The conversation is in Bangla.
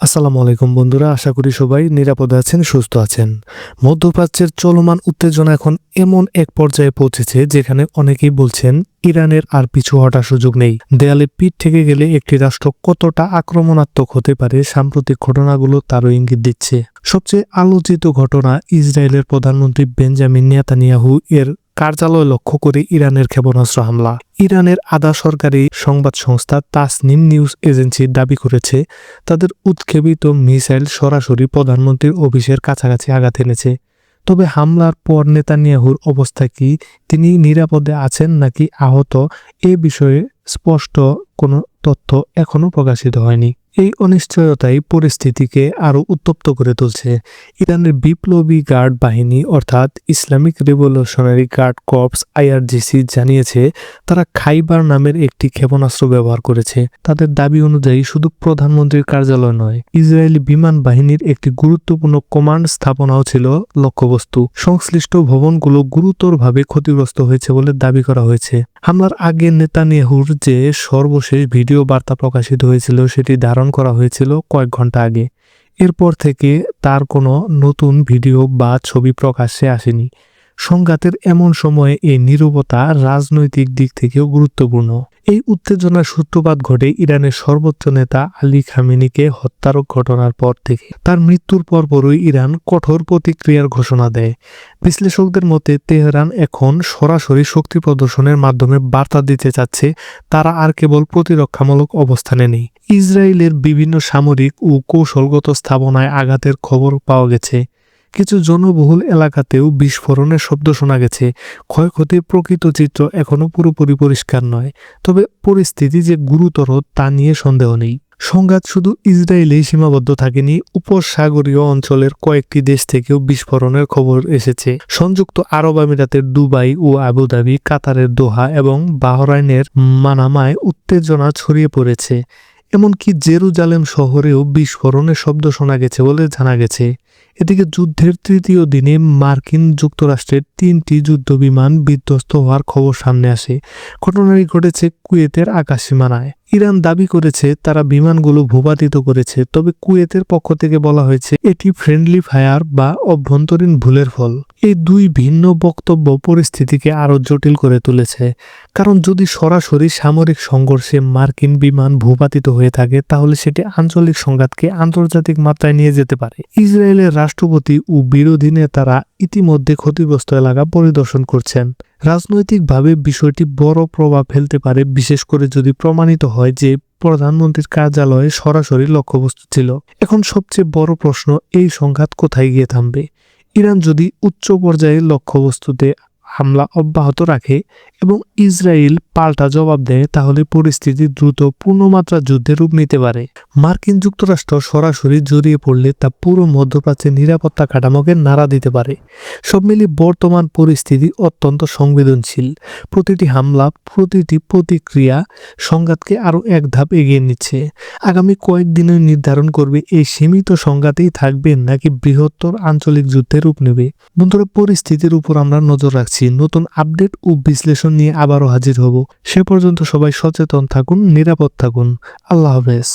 আসসালামু আলাইকুম বন্ধুরা, আশা করি সবাই নিরাপদে আছেন, সুস্থ আছেন। মধ্যপ্রাচ্যের চলমান উত্তেজনা এখন এমন এক পর্যায়ে পৌঁছেছে যেখানে অনেকেই বলছেন ইরানের আর পিছু হটার সুযোগ নেই। দেয়ালে পিঠ থেকে গেলে একটি রাষ্ট্র কতটা আক্রমণাত্মক হতে পারে সাম্প্রতিক ঘটনাগুলো তারও ইঙ্গিত দিচ্ছে। সবচেয়ে আলোচিত ঘটনা ইসরায়েলের প্রধানমন্ত্রী বেঞ্জামিন নেতানিয়াহু এর কার্যালয় লক্ষ্য করে ইরানের ক্ষেপণাস্ত্র হামলা। ইরানের আধা সরকারি সংবাদ সংস্থা তাসনিম নিউজ এজেন্সি দাবি করেছে তাদের উৎক্ষেপিত মিসাইল সরাসরি প্রধানমন্ত্রীর অফিসের কাছাকাছি আঘাত এনেছে। তবে হামলার পর নেতানিয়াহুর অবস্থা কি, তিনি নিরাপদে আছেন নাকি আহত, এ বিষয়ে স্পষ্ট কোনো তথ্য এখনও প্রকাশিত হয়নি। এই অনিশ্চয়তাই পরিস্থিতিকে আরও উত্তপ্ত করে তুলছে। ইরানের বিপ্লবী গার্ড বাহিনী অর্থাৎ Islamic revolutionary guard corps IRGC জানিয়েছে তারা খাইবার নামের একটি ক্ষেপণাস্ত্র ব্যবহার করেছে। তাদের দাবি অনুযায়ী শুধু প্রধানমন্ত্রীর কার্যালয় নয়, ইসরায়েলি বিমান বাহিনীর একটি গুরুত্বপূর্ণ কমান্ড স্থাপনাও ছিল লক্ষ্যবস্তু। সংশ্লিষ্ট ভবনগুলো গুরুতরভাবে ক্ষতিগ্রস্ত হয়েছে বলে দাবি করা হয়েছে। হামলার আগে নেতানিয়াহুর যে সর্বশেষ ভিডিও বার্তা প্রকাশিত হয়েছিল সেটি ধারণ করা হয়েছিল কয়েক ঘন্টা আগে। এরপর থেকে তার কোনো নতুন ভিডিও বা ছবি প্রকাশ্যে আসেনি। সংঘাতের এমন সময়ে এই নীরবতা রাজনৈতিক দিক থেকেও গুরুত্বপূর্ণ। এই উত্তেজনার সূত্রপাত ঘটে ইরানের সর্বোচ্চ নেতা আলী খামেনিকে হত্যার ঘটনার পর থেকে। তার মৃত্যুর পরপরই ইরান কঠোর প্রতিক্রিয়ার ঘোষণা দেয়। বিশ্লেষকদের মতে তেহরান এখন সরাসরি শক্তি প্রদর্শনের মাধ্যমে বার্তা দিতে চাচ্ছে তারা আর কেবল প্রতিরক্ষামূলক অবস্থানে নেই। ইসরায়েলের বিভিন্ন সামরিক ও কৌশলগত স্থাপনায় আঘাতের খবর পাওয়া গেছে। কিছু জনবহুল এলাকাতেও বিস্ফোরণের শব্দ শোনা গেছে। ক্ষয়ক্ষতির প্রকৃত চিত্র এখনও পুরোপুরি পরিষ্কার নয়, তবে পরিস্থিতি যে গুরুতর তা নিয়ে সন্দেহ নেই। সংঘাত শুধু ইসরায়েলেই সীমাবদ্ধ থাকেনি, উপসাগরীয় অঞ্চলের কয়েকটি দেশ থেকেও বিস্ফোরণের খবর এসেছে। সংযুক্ত আরব আমিরাতের দুবাই ও আবুধাবি, কাতারের দোহা এবং বাহরাইনের মানামায় উত্তেজনা ছড়িয়ে পড়েছে। এমনকি জেরুজালেম শহরেও বিস্ফোরণের শব্দ শোনা গেছে বলে জানা গেছে। এদিকে যুদ্ধের তৃতীয় দিনে মার্কিন যুক্তরাষ্ট্রের 3টি যুদ্ধবিমান বিধ্বস্ত হওয়ার খবর সামনে আসে। ঘটনাটি ঘটেছে কুয়েতের আকাশসীমানায়। ইরান দাবি করেছে তারা বিমানগুলো ভূপাতিত করেছে, তবে কুয়েতের পক্ষ থেকে বলা হয়েছে এটি ফ্রেন্ডলি ফায়ার বা অভ্যন্তরীণ ভুলের ফল। এই দুই ভিন্ন বক্তব্য পরিস্থিতিকে আরও জটিল করে তুলেছে, কারণ যদি সরাসরি সামরিক সংঘর্ষে মার্কিন বিমান ভূপাতিত হয়ে থাকে তাহলে সেটি আঞ্চলিক সংঘাতকে আন্তর্জাতিক মাত্রায় নিয়ে যেতে পারে। ইসরায়েলের রাষ্ট্রপতি ও বিরোধী নেতারা ইতিমধ্যে ক্ষতিগ্রস্ত এলাকা পরিদর্শন করছেন। রাজনৈতিকভাবে বিষয়টি বড় প্রভাব ফেলতে পারে, বিশেষ করে যদি প্রমাণিত হয় যে প্রধানমন্ত্রীর কার্যালয়ে সরাসরি লক্ষ্যবস্তু ছিল। এখন সবচেয়ে বড় প্রশ্ন, এই সংঘাত কোথায় গিয়ে থামবে? ইরান যদি উচ্চ পর্যায়ে লক্ষ্যবস্তুতে হামলা অব্যাহত রাখে এবং ইসরায়েল পাল্টা জবাব দেয় তাহলে পরিস্থিতি দ্রুত পূর্ণমাত্রা যুদ্ধের রূপ নিতে পারে। মার্কিন যুক্তরাষ্ট্র সরাসরি জড়িয়ে পড়লে তা পুরো মধ্যপ্রাচ্যের নিরাপত্তা কাঠামোকে নাড়া দিতে পারে। সব মিলিয়ে বর্তমান পরিস্থিতি অত্যন্ত সংবেদনশীল। প্রতিটি হামলা, প্রতিটি প্রতিক্রিয়া সংঘাতকে আরও এক ধাপ এগিয়ে নিচ্ছে। আগামী কয়েকদিনে নির্ধারণ করবে এই সীমিত সংঘাতেই থাকবে নাকি বৃহত্তর আঞ্চলিক যুদ্ধে রূপ নেবে। বন্ধুরা, পরিস্থিতির উপর আমরা নজর রাখছি। নতুন আপডেট ও বিশ্লেষণ নিয়ে আবারও হাজির হব। সে পর্যন্ত সবাই সচেতন থাকুন, নিরাপদ থাকুন। আল্লাহ হাফেজ।